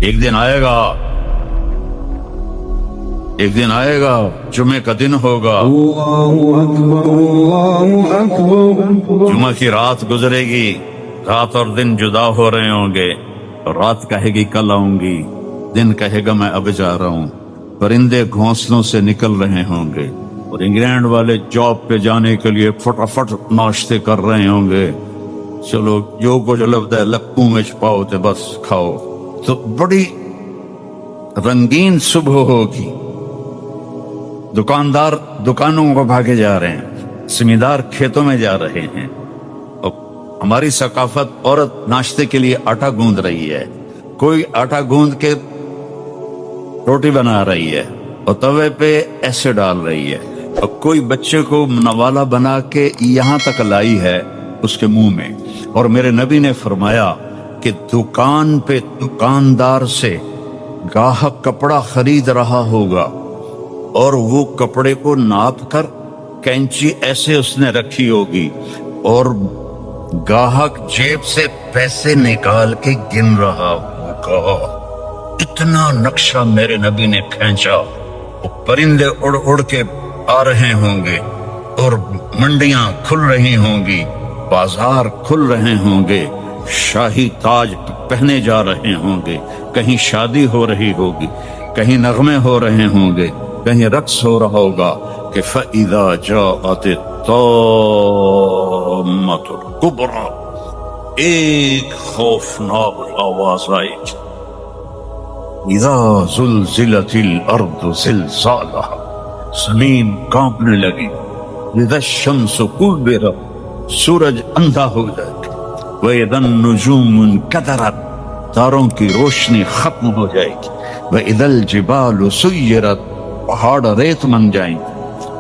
ایک دن آئے گا جمعے کا دن ہوگا، جمعہ کی رات گزرے گی، رات اور دن جدا ہو رہے ہوں گے، رات کہے گی کل آؤں گی، دن کہے گا میں اب جا رہا ہوں، پرندے گھونسلوں سے نکل رہے ہوں گے، اور انگلینڈ والے جاب پہ جانے کے لیے فٹافٹ ناشتے کر رہے ہوں گے، چلو جو کچھ لفظ ہے لپوں میں چھپاؤ تے بس کھاؤ۔ تو بڑی رنگین صبح ہوگی، دکاندار دکانوں کو بھاگے جا رہے ہیں، زمیندار کھیتوں میں جا رہے ہیں، اور ہماری ثقافت عورت ناشتے کے لیے آٹا گوندھ رہی ہے، کوئی آٹا گوندھ کے روٹی بنا رہی ہے اور توے پہ ایسے ڈال رہی ہے، اور کوئی بچے کو نوالا بنا کے یہاں تک لائی ہے اس کے منہ میں۔ اور میرے نبی نے فرمایا کہ دکان پہ دکاندار سے گاہک کپڑا خرید رہا ہوگا اور وہ کپڑے کو ناپ کر کینچی ایسے اس نے رکھی ہوگی، اور گاہک جیب سے پیسے نکال کے گن رہا ہوگا، اتنا نقشہ میرے نبی نے کھینچا۔ وہ پرندے اڑ اڑ کے آ رہے ہوں گے، اور منڈیاں کھل رہی ہوں گی، بازار کھل رہے ہوں گے، شاہی تاج پہنے جا رہے ہوں گے، کہیں شادی ہو رہی ہوگی، کہیں نغمے ہو رہے ہوں گے، کہیں رقص ہو رہا ہوگا کہ فَإِذَا جَاءَتِ الطَّامَّةُ الْكُبْرَى، ایک خوفناک آواز آئی، اِذَا زُلْزِلَتِ الْأَرْضُ زِلْزَالَهَا، زمین کانپنے لگی، اِذَا الشَّمْسُ كُوِّرَتْ، سورج اندھا ہو جائے گا، وَإِذَا النُّجُومُ انْكَدَرَتْ، تاروں کی روشنی ختم ہو جائے گی، وَإِذَا الْجِبَالُ سُيِّرَتْ، پہاڑ ریت بن جائیں گے،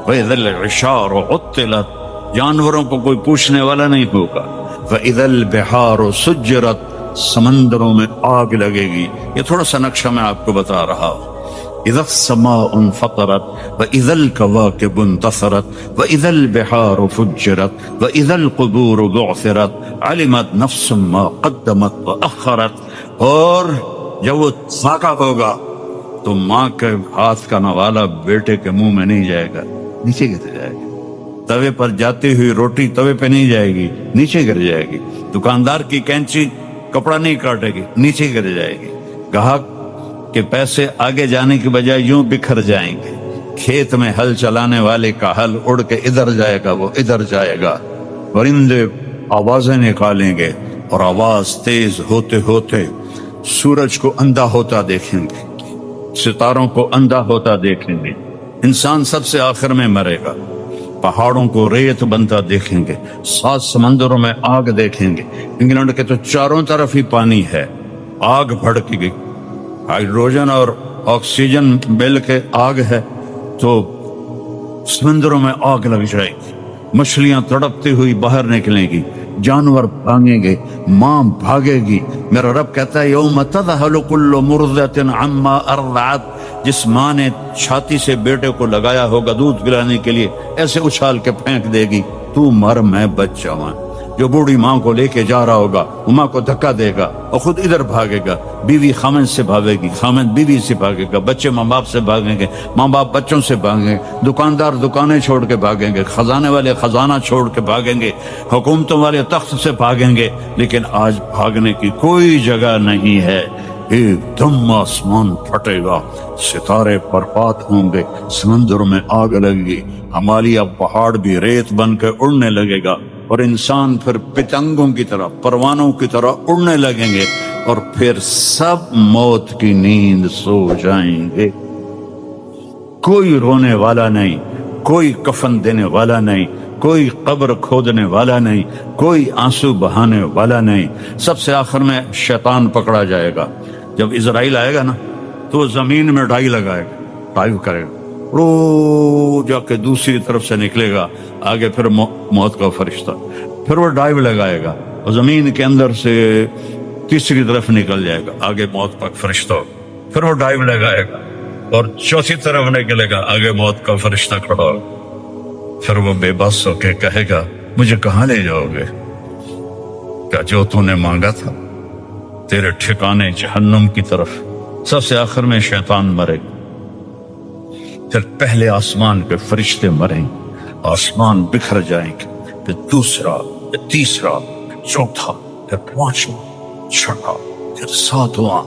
وَإِذَا الْعِشَارُ عُطِّلَتْ، جانوروں کو کوئی پوچھنے والا نہیں ہوگا، وَإِذَا الْبِحَارُ سُجِّرَتْ، سمندروں میں آگ لگے گی۔ یہ تھوڑا سا نقشہ میں آپ کو بتا رہا ہوں۔ اذا السماء انفطرت واذا الكواكب انتثرت واذا البحار فجرت واذا القبور بعثرت علمت نفس ما قدمت واخرت، اور جب وہ ساکا ہوگا تو ماں کے ہاتھ کا نوالا بیٹے کے منہ میں نہیں جائے گا، نیچے گر جائے گا، توے پر جاتی ہوئی روٹی توے پہ نہیں جائے گی، نیچے گر جائے گی، دکاندار کی کینچی کپڑا نہیں کاٹے گی، نیچے گر جائے گی، گاہک کہ پیسے آگے جانے کی بجائے یوں بکھر جائیں گے، کھیت میں ہل چلانے والے کا ہل اڑ کے ادھر جائے گا، وہ ادھر جائے گا، پرندے آوازیں نکالیں گے، اور آواز تیز ہوتے ہوتے سورج کو اندھا ہوتا دیکھیں گے، ستاروں کو اندھا ہوتا دیکھیں گے، انسان سب سے آخر میں مرے گا، پہاڑوں کو ریت بنتا دیکھیں گے، 7 سمندروں میں آگ دیکھیں گے۔ انگلینڈ کے تو چاروں طرف ہی پانی ہے، آگ بھڑک گئی، ہائیڈروجن اور آکسیجن مل کے آگ ہے، تو سمندروں میں آگ لگ جائے گی، مچھلیاں تڑپتی ہوئی باہر نکلیں گی، جانور بھاگیں گے، ماں بھاگے گی۔ میرا رب کہتا ہے یوم تذہل کل مرضعۃ عما ارضعت، جس ماں نے چھاتی سے بیٹے کو لگایا ہوگا دودھ پلانے کے لیے، ایسے اچھال کے پھینک دے گی، تو مر میں بچ جاواں۔ جو بوڑھی ماں کو لے کے جا رہا ہوگا وہ ماں کو دھکا دے گا اور خود ادھر بھاگے گا، بیوی خامن سے بھاگے گی، خامن بیوی سے بھاگے گا، بچے ماں باپ سے بھاگیں گے، ماں باپ بچوں سے بھاگیں گے، دکاندار دکانیں چھوڑ کے بھاگیں گے، خزانے والے خزانہ چھوڑ کے بھاگیں گے، حکومتوں والے تخت سے بھاگیں گے، لیکن آج بھاگنے کی کوئی جگہ نہیں ہے۔ ایک دم آسمان پھٹے گا، ستارے برباد ہوں گے، سمندر میں آگ لگے گی، ہمالیہ پہاڑ بھی ریت بن کے اڑنے لگے گا، اور انسان پھر پتنگوں کی طرح پروانوں کی طرح اڑنے لگیں گے، اور پھر سب موت کی نیند سو جائیں گے۔ کوئی رونے والا نہیں، کوئی کفن دینے والا نہیں، کوئی قبر کھودنے والا نہیں، کوئی آنسو بہانے والا نہیں۔ سب سے آخر میں شیطان پکڑا جائے گا۔ جب اسرائیل آئے گا نا تو وہ زمین میں ڈائی لگائے گا، ڈائیو کرے گا، رو جا کے دوسری طرف سے نکلے گا، آگے پھر موت کا فرشتہ، پھر وہ ڈائیو لگائے گا اور زمین کے اندر سے تیسری طرف نکل جائے گا، آگے موت کا فرشتہ، پھر وہ ڈائیو لگائے گا اور چوتھی طرف نکلے گا، آگے موت کا فرشتہ کھڑا ہوگا، پھر وہ بے بس ہو کے کہے گا مجھے کہاں لے جاؤ گے؟ کیا جو تو نے مانگا تھا؟ تیرے ٹھکانے جہنم کی طرف۔ سب سے آخر میں شیطان مرے، پھر پہلے آسمان کے فرشتے مریں، آسمان بکھر جائیں گے، پھر دوسرا، پھر تیسرا، پھر چوتھا، پھر پانچواں، چھٹا، پھر ساتواں۔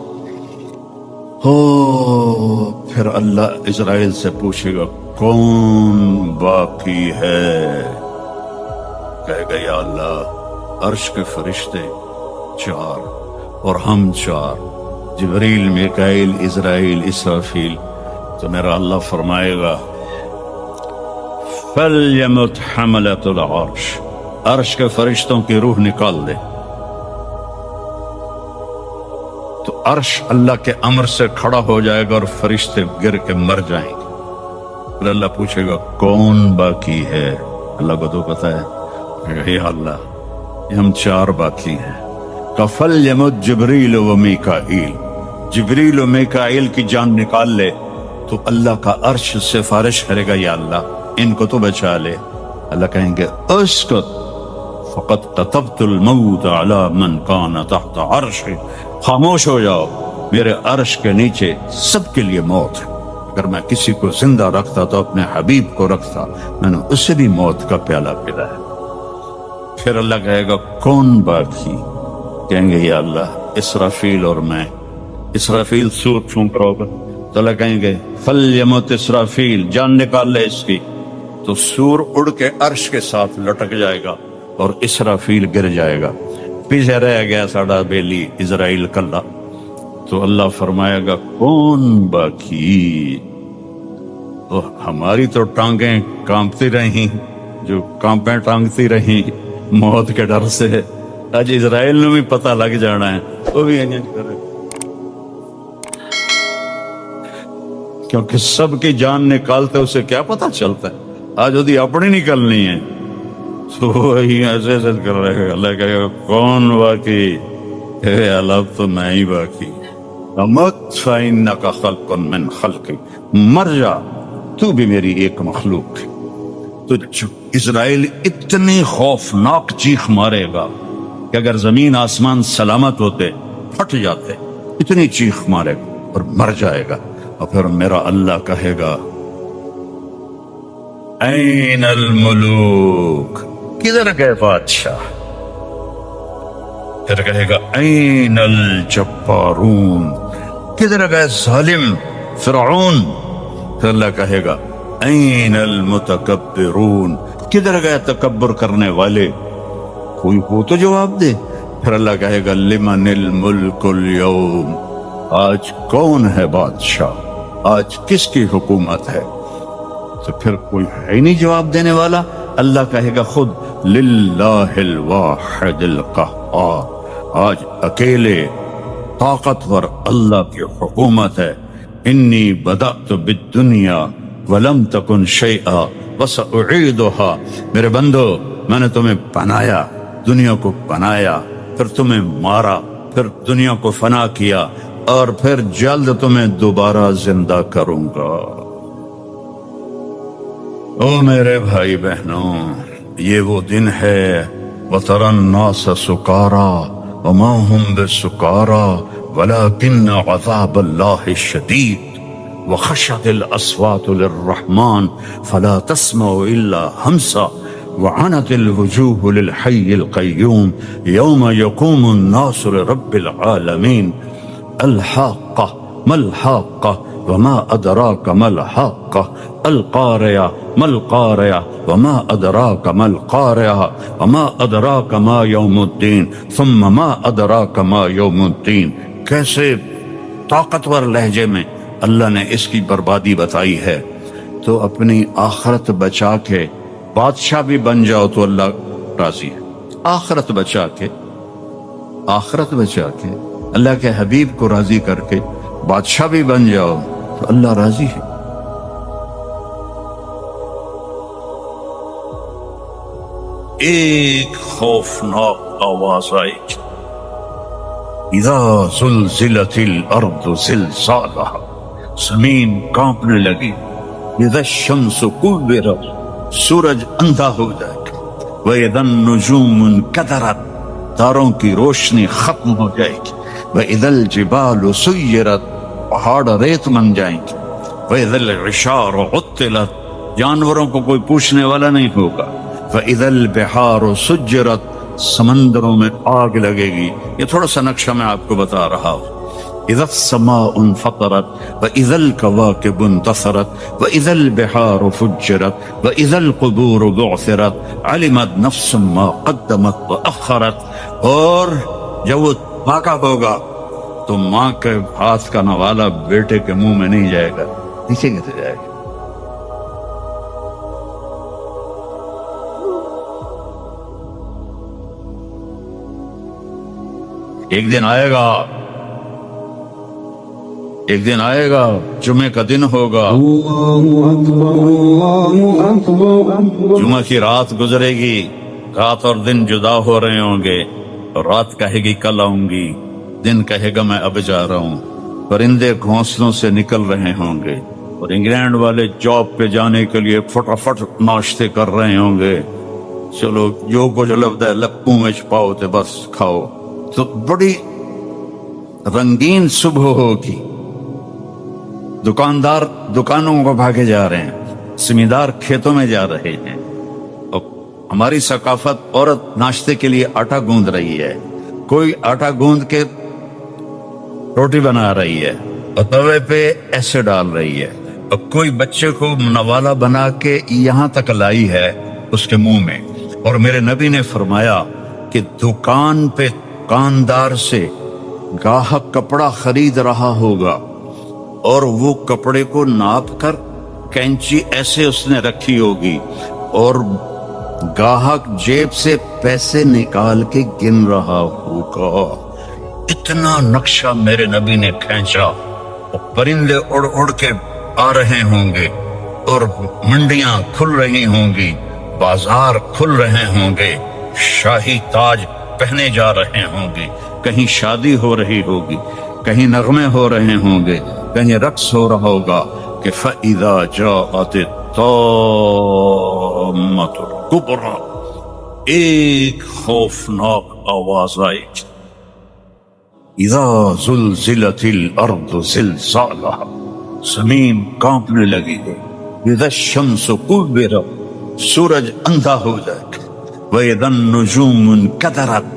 پھر اللہ اسرائیل سے پوچھے گا کون باقی ہے؟ کہے گا یا اللہ عرش کے فرشتے 4 اور ہم 4، جبریل، میکائیل، اسرائیل، اسرافیل۔ تو میرا اللہ فرمائے گا فَلْيَمُتْ حَمَلَةُ الْعَرْشِ، عرش کے فرشتوں کی روح نکال دے۔ تو عرش اللہ کے امر سے کھڑا ہو جائے گا اور فرشتے گر کے مر جائیں گے۔ پھر اللہ پوچھے گا کون باقی ہے؟ اللہ کو تو پتا ہے، یا اللہ یہ ہم 4 باقی ہیں۔ فَلْيَمُتْ جبریل و میکائیل، جبریل و میکائیل کی جان نکال لے۔ تو اللہ کا عرش سفارش کرے گا یا اللہ ان کو تو بچا لے۔ اللہ کہیں گے اسکت فقد كتبت الموت على من كان تحت عرشی، خاموش ہو جاؤ، میرے عرش کے نیچے سب کے لیے موت ہے۔ اگر میں کسی کو زندہ رکھتا تو اپنے حبیب کو رکھتا، میں نے اسے بھی موت کا پیالہ پلایا۔ پھر اللہ کہے گا کون باقی؟ کہیں گے یا اللہ اسرافیل اور میں۔ اسرافیل سور پھونک رہا ہوگا تو اللہ کہیں گے فَلْيَمُتْ اسرافیل، جان نکال لے اس کی۔ تو سور اڑ کے عرش کے ساتھ لٹک جائے گا اور اسرافیل گر جائے گا، پیچھے رہ گیا ساڑا بیلی اسرائیل کلا۔ تو اللہ فرمائے گا کون باقی؟ ہماری تو ٹانگیں کانپتی رہیں، جو کانپیں ٹانگتی رہیں موت کے ڈر سے، آج اسرائیل نے بھی پتہ لگ جانا ہے، وہ بھی انجن کرے، کیونکہ سب کی جان نکالتے اسے کیا پتہ چلتا ہے، آج وہ اپنی نکلنی ہے۔ تو وہی ایسے ایسے کر رہے گا، اللہ کہے گا کون باقی؟ اے اللہ تو میں ہی باقی۔ امت فإنک خلق من خلقی، مر جا تو بھی میری ایک مخلوق ہے۔ تو اسرائیل اتنی خوفناک چیخ مارے گا کہ اگر زمین آسمان سلامت ہوتے پھٹ جاتے، اتنی چیخ مارے گا اور مر جائے گا۔ اور پھر میرا اللہ کہے گا این الملوک، کدھر گئے بادشاہ؟ پھر کہے گا این الجبارون، کدھر گئے ظالم فرعون؟ پھر اللہ کہے گا این المتکبرون، کدھر گئے تکبر کرنے والے؟ کوئی ہو تو جواب دے۔ پھر اللہ کہے گا لمن الملک اليوم، آج کون ہے بادشاہ، آج کس کی حکومت ہے؟ تو پھر کوئی ہے ہی نہیں جواب دینے والا۔ اللہ کہے گا خود للہ الواحد القہار، آج اکیلے طاقتور اللہ کی حکومت ہے۔ انی بدأت بالدنیا ولم تکن شیئا وسأعیدها، میرے بندو میں نے تمہیں بنایا، دنیا کو بنایا، پھر تمہیں مارا، پھر دنیا کو فنا کیا، اور پھر جلد تمہیں دوبارہ زندہ کروں گا۔ او میرے بھائی بہنوں، یہ وہ دن ہے وَتَرَى النَّاسَ سُكَارَى وَمَا هُمْ بِسُكَارَى وَلَكِنَّ عَذَابَ اللَّهِ شَدِيدٌ وَخَشَعَتِ الْأَصْوَاتُ لِلرَّحْمَنِ فَلَا تَسْمَعُ إِلَّا هَمْسًا وَعَنَتِ الْوُجُوهُ لِلْحَيِّ الْقَيُّومِ يَوْمَ يَقُومُ النَّاسُ لِرَبِّ الْعَالَمِينَ الْحَاقَّةُ مَا الْحَاقَّةُ وَمَا أَدْرَاكَ مَا الْحَاقَّةُ الْقَارِعَةُ مَا الْقَارِعَةُ وَمَا أَدْرَاكَ مَا الْقَارِعَةُ وَمَا أَدْرَاكَ مَا يَوْمُ الدِّينِ ثُمَّ مَا أَدْرَاكَ مَا يَوْمُ الدِّينِ۔ کیسے طاقتور لہجے میں اللہ نے اس کی بربادی بتائی ہے۔ تو اپنی آخرت بچا کے بادشاہ بھی بن جاؤ تو اللہ راضی ہے، آخرت بچا کے اللہ کے حبیب کو راضی کر کے بادشاہ بھی بن جاؤ تو اللہ راضی ہے۔ ایک خوفناک آواز آئی، اذا زلزلت الارض زلزالها، زمین کانپنے لگی، اذا الشمس کورت، سورج اندھا ہو جائے گا، واذا النجوم انکدرت، تاروں کی روشنی ختم ہو جائے گی، واذا الجبال سیرت، پہاڑ ریت بن جائیں گے، وَإِذَا الْعِشَارُ عُطِّلَتْ جانوروں کو کوئی پوچھنے والا نہیں ہوگا، وَإِذَا الْبِحَارُ سُجِّرَتْ سمندروں میں آگ لگے گی۔ یہ تھوڑا سا نقشہ میں آپ کو بتا رہا ہوں۔ اذا السماء انفطرت واذا الكواكب انتثرت واذا البحار فجرت واذا القبور بعثرت علمت نفس ما قدمت واخرت، اور جب وہ پاکا ہوگا تو ماں کے ہاتھ کا نوالا بیٹے کے منہ میں نہیں جائے گا، نیچے گر جائے گا۔ ایک دن آئے گا، ایک دن آئے گا، جمعے کا دن ہوگا، جمعہ کی رات گزرے گی، رات اور دن جدا ہو رہے ہوں گے، اور رات کہے گی کل آؤں گی، دن کہے گا میں اب جا رہا ہوں، پرندے گھونسلوں سے نکل رہے ہوں گے، اور انگلینڈ والے جاب پہ جانے کے لیے فٹافٹ ناشتے کر رہے ہوں گے، چلو جو کچھ لفظ ہے لپوں میں چھپاؤ تے بس کھاؤ۔ تو بڑی رنگین صبح ہوگی، دکاندار دکانوں کو بھاگے جا رہے ہیں، زمیندار کھیتوں میں جا رہے ہیں، اور ہماری ثقافت عورت ناشتے کے لیے آٹا گوندھ رہی ہے، کوئی آٹا گوندھ کے روٹی بنا رہی ہے اور توے پہ ایسے ڈال رہی ہے، اور کوئی بچے کو نوالا بنا کے یہاں تک لائی ہے اس کے منہ میں۔ اور میرے نبی نے فرمایا کہ دکان پہ دکاندار سے گاہک کپڑا خرید رہا ہوگا اور وہ کپڑے کو ناپ کر کینچی ایسے اس نے رکھی ہوگی، اور گاہک جیب سے پیسے نکال کے گن رہا ہوگا۔ اتنا نقشہ میرے نبی نے کھینچا، اور پرندے اڑ اڑ کے آ رہے ہوں گے، اور منڈیاں کھل رہی ہوں گی، بازار کھل رہے ہوں گے، شاہی تاج پہنے جا رہے ہوں گے، کہیں شادی ہو رہی ہوگی، کہیں نغمے ہو رہے ہوں گے، کہیں رقص ہو رہا ہوگا کہ فَإِذَا جَاءَتِ الطَّامَّةُ الْكُبْرَى، ایک خوفناک آواز آئی، اِذَا زُلْزِلَتِ الْأَرْضُ زِلْزَالَهَا، زمین کانپنے لگی ہے، اِذَا الشَّمْسُ كُوِّرَتْ، سورج اندھا ہو جائے گا، وَإِذَا النُّجُومُ انْكَدَرَتْ،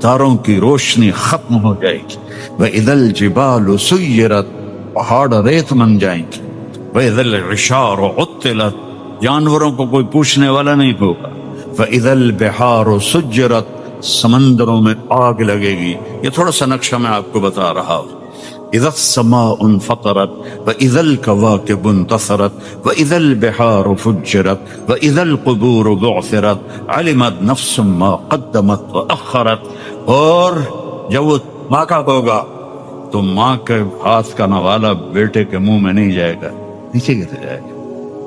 تاروں کی روشنی ختم ہو جائے گی، وَإِذَا الْجِبَالُ سُيِّرَتْ، پہاڑ ریت بن جائیں گے، وَإِذَا الْعِشَارُ عُطِّلَتْ جانوروں کو کوئی پوچھنے والا نہیں ہوگا، وَإِذَا الْبِحَارُ سُجِّرَتْ سمندروں میں آگ لگے گی۔ یہ تھوڑا سا نقشہ میں آپ کو بتا رہا ہوں۔ اِذَا السَّمَاءُ انفطرت وَإِذَا الْكَوَاكِبُ انتَثَرَتْ وَإِذَا الْبِحَارُ فُجِّرَتْ وَإِذَا الْقُبُورُ بُعْثِرَتْ عَلِمَتْ نَفْسٌ مَا قَدَّمَتْ وَأَخَّرَتْ، اور جب وہ پاکا ہوگا تو ماں کے ہاتھ کا نوالا بیٹے کے منہ میں نہیں جائے گا، نیچے گر جائے گا۔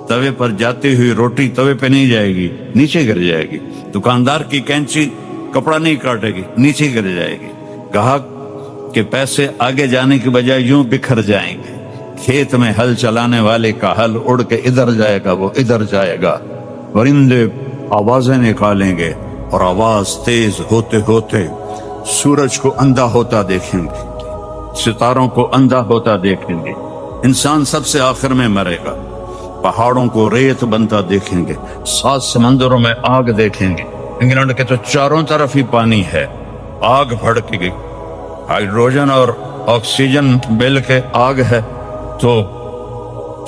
توے پر جاتی ہوئی روٹی توے پہ نہیں جائے گی، نیچے گر جائے گی۔ دکاندار کی کینچی کپڑا نہیں کاٹے گی، نیچے گر جائے گی۔ گاہک کے پیسے آگے جانے کی بجائے یوں بکھر جائیں گے۔ کھیت میں ہل چلانے والے کا ہل اڑ کے ادھر جائے گا، وہ ادھر جائے گا۔ پرندے آوازیں نکالیں گے، اور آواز تیز ہوتے ہوتے سورج کو اندھا ہوتا دیکھیں گے، ستاروں کو اندھا ہوتا دیکھیں گے، انسان سب سے آخر میں مرے گا، پہاڑوں کو ریت بنتا دیکھیں گے، 7 سمندروں میں آگ دیکھیں گے۔ انگلینڈ کے تو چاروں طرف ہی پانی ہے، آگ بھڑک گئی، ہائیڈروجن اور آکسیجن مل کے آگ ہے، تو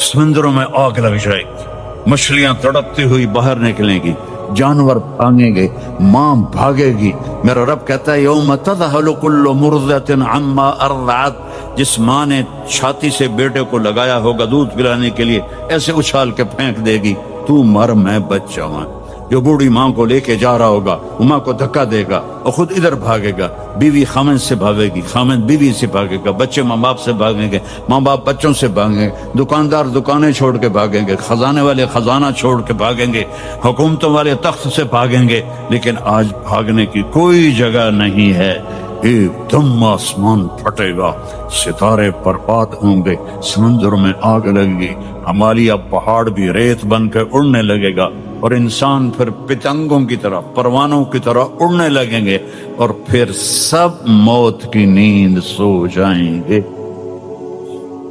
سمندروں میں آگ لگ جائے گی، مچھلیاں تڑپتی ہوئی باہر نکلیں گی، جانور بھاگیں گے، ماں بھاگے گی۔ میرا رب کہتا ہے یوم تذہل کل مرضعۃ عما ارضعت، جس ماں نے چھاتی سے بیٹے کو لگایا ہوگا دودھ پلانے کے لیے، ایسے اچھال کے پھینک دے گی، تو مر میں بچ جاؤں۔ جو بوڑھی ماں کو لے کے جا رہا ہوگا وہ ماں کو دھکا دے گا اور خود ادھر بھاگے گا، بیوی خامن سے بھاگے گی، خامن بیوی سے بھاگے گا، بچے ماں باپ سے بھاگیں گے، ماں باپ بچوں سے بھاگیں گے، دکاندار دکانیں چھوڑ کے بھاگیں گے، خزانے والے خزانہ چھوڑ کے بھاگیں گے، حکومتوں والے تخت سے بھاگیں گے، لیکن آج بھاگنے کی کوئی جگہ نہیں ہے۔ ایک دم آسمان پھٹے گا، ستارے برباد ہوں گے، سمندروں میں آگ لگے گی، ہمالیہ پہاڑ بھی ریت بن کے اڑنے لگے گا، اور انسان پھر پتنگوں کی طرح پروانوں کی طرح اڑنے لگیں گے، اور پھر سب موت کی نیند سو جائیں گے۔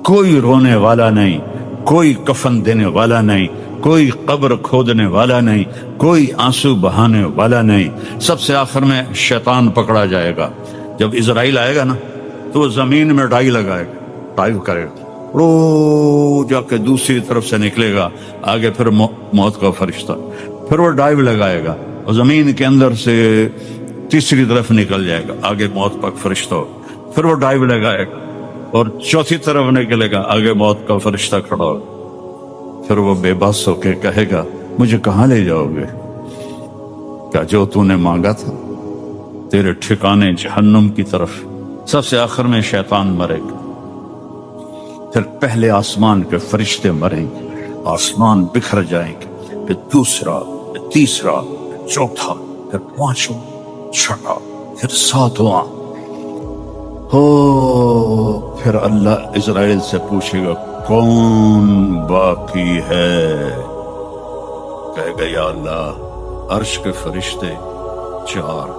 کوئی رونے والا نہیں، کوئی کفن دینے والا نہیں، کوئی قبر کھودنے والا نہیں، کوئی آنسو بہانے والا نہیں۔ سب سے آخر میں شیطان پکڑا جائے گا۔ جب اسرائیل آئے گا نا تو وہ زمین میں ڈائی لگائے گا، ڈائیو کرے گا، رو جا کے دوسری طرف سے نکلے گا، آگے پھر موت کا فرشتہ، پھر وہ ڈائیو لگائے گا اور زمین کے اندر سے تیسری طرف نکل جائے گا، آگے موت کا فرشتہ ہو، پھر وہ ڈائیو لگائے گا اور چوتھی طرف نکلے گا، آگے موت کا فرشتہ کھڑا ہوگا۔ پھر وہ بے بس ہو کے کہے گا مجھے کہاں لے جاؤ گے؟ کیا جو تو نے مانگا تھا؟ تیرے ٹھکانے جہنم کی طرف۔ سب سے آخر میں شیطان مرے گا، پھر پہلے آسمان کے فرشتے مریں گے، آسمان بکھر جائیں گے، پھر دوسرا، پھر تیسرا، پھر چوتھا، پھر پانچواں، چھٹا، پھر ساتواں۔ ہو پھر اللہ اسرائیل سے پوچھے گا کون باقی ہے؟ کہے گا یا اللہ عرش کے فرشتے 4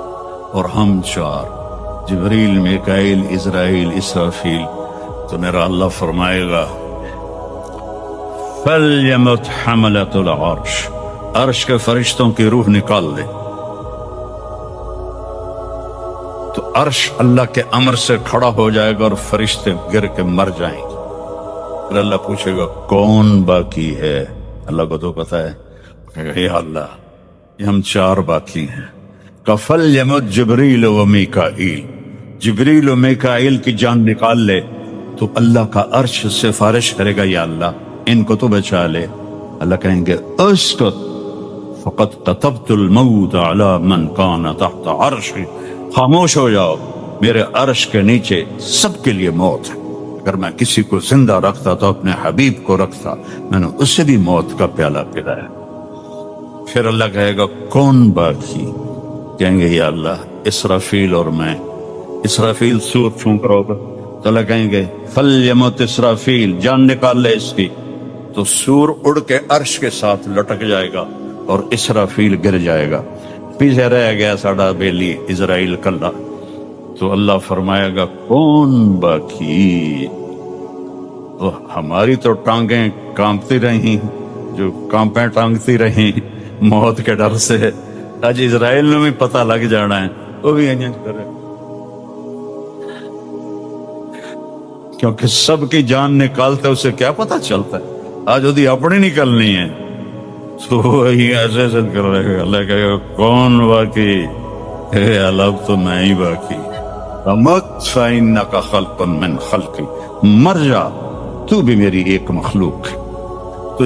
اور ہم 4، جبریل، میکائیل، اسرائیل، اسرافیل۔ تو میرا اللہ فرمائے گا فَلْيَمُتْ حَمَلَةُ الْعَرْشِ، عرش کے فرشتوں کی روح نکال دے۔ تو عرش اللہ کے امر سے کھڑا ہو جائے گا اور فرشتے گر کے مر جائیں گے۔ پھر اللہ پوچھے گا کون باقی ہے؟ اللہ کو تو پتا ہے، کہے گا یا اللہ یہ ہم 4 باقی ہیں۔ فَلْيَمُتْ جبریل و میکائیل، جبریل و میکائیل کی جان نکال لے۔ تو اللہ کا عرش سفارش کرے گا یا اللہ ان کو تو بچا لے۔ اللہ کہیں گے اسکت فقد كتبت الموت على من كان تحت عرشی، خاموش ہو جاؤ، میرے عرش کے نیچے سب کے لیے موت ہے۔ اگر میں کسی کو زندہ رکھتا تو اپنے حبیب کو رکھتا، میں نے اسے بھی موت کا پیالہ پلایا۔ پھر اللہ کہے گا کون باقی؟ کہیں گے یا اللہ اسرافیل اور میں۔ اسرافیل سور پھونک رہا ہوگا تو اللہ کہیں گے فَلْيَمُتْ اسرافیل، جان نکال لے اس کی۔ تو سور اڑ کے عرش کے ساتھ لٹک جائے گا اور اسرافیل گر جائے گا، پیچھے رہ گیا ساڑا بیلی اسرائیل کلا۔ تو اللہ فرمائے گا کون باقی؟ تو ہماری تو ٹانگیں کانپتی رہیں، جو کانپیں ٹانگتی رہیں موت کے ڈر سے، آج اسرائیل نے بھی پتہ لگ جانا ہے، وہ بھی انجن کرے، کیونکہ سب کی جان نکالتے اسے کیا پتہ چلتا ہے، آج وہ اپنی نکلنی ہے۔ تو وہی ایسے ایسے کر رہے گا، اللہ کہے گا کون باقی؟ اے اللہ تو میں ہی باقی۔ مت فإنک خلق من خلقی، مر جا تو بھی میری ایک مخلوق ہے۔ تو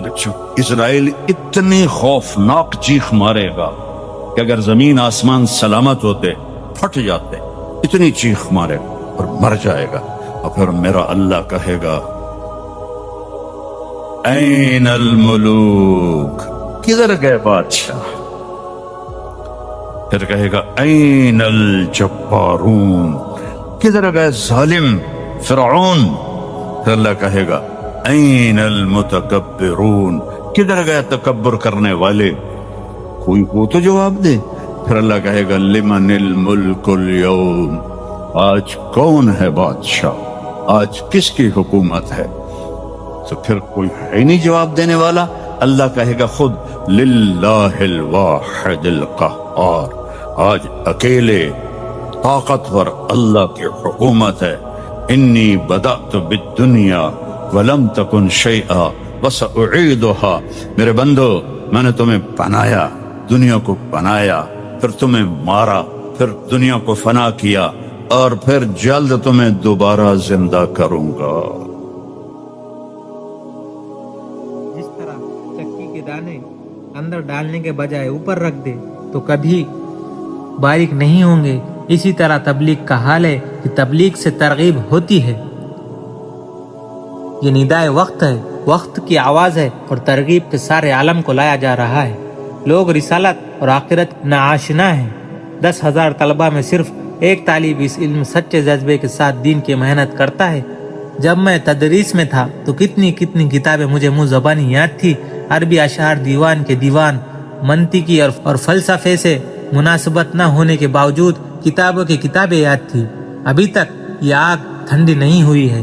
اسرائیل اتنی خوفناک چیخ مارے گا کہ اگر زمین آسمان سلامت ہوتے پھٹ جاتے، اتنی چیخ مارے گا اور مر جائے گا۔ اور پھر میرا اللہ کہے گا این الملوک، کدھر گئے بادشاہ؟ پھر کہے گا این الجبارون، کدھر گئے ظالم فرعون؟ پھر اللہ کہے گا این المتکبرون، کدھر گئے تکبر کرنے والے؟ کوئی کو تو جواب دے۔ پھر اللہ کہے گا لمن الملک اليوم، آج کون ہے بادشاہ، آج کس کی حکومت ہے؟ تو پھر کوئی ہے نہیں جواب دینے والا۔ اللہ کہے گا خود للہ الواحد القہار، آج اکیلے طاقتور اللہ کی حکومت ہے۔ انی بدأت بالدنیا ولم تکن شیئا وسأعیدها، میرے بندو میں نے تمہیں بنایا، دنیا کو بنایا، پھر تمہیں مارا، پھر دنیا کو فنا کیا، اور پھر جلد تمہیں دوبارہ زندہ کروں گا۔ جس طرح چکی کے دانے اندر ڈالنے کے بجائے اوپر رکھ دے تو کبھی باریک نہیں ہوں گے، اسی طرح تبلیغ کا حال ہے کہ تبلیغ سے ترغیب ہوتی ہے۔ یہ ندائے وقت ہے، وقت کی آواز ہے، اور ترغیب کے سارے عالم کو لایا جا رہا ہے۔ لوگ رسالت اور آخرت ناآشنا ہیں۔ 10,000 طلبہ میں صرف ایک طالب اس علم سچے جذبے کے ساتھ دین کی محنت کرتا ہے۔ جب میں تدریس میں تھا تو کتنی کتابیں مجھے منہ زبانی یاد تھی، عربی اشعار دیوان کے دیوان، منطقی اور فلسفے سے مناسبت نہ ہونے کے باوجود کتابوں کی کتابیں یاد تھی۔ ابھی تک یہ آگ ٹھنڈی نہیں ہوئی ہے،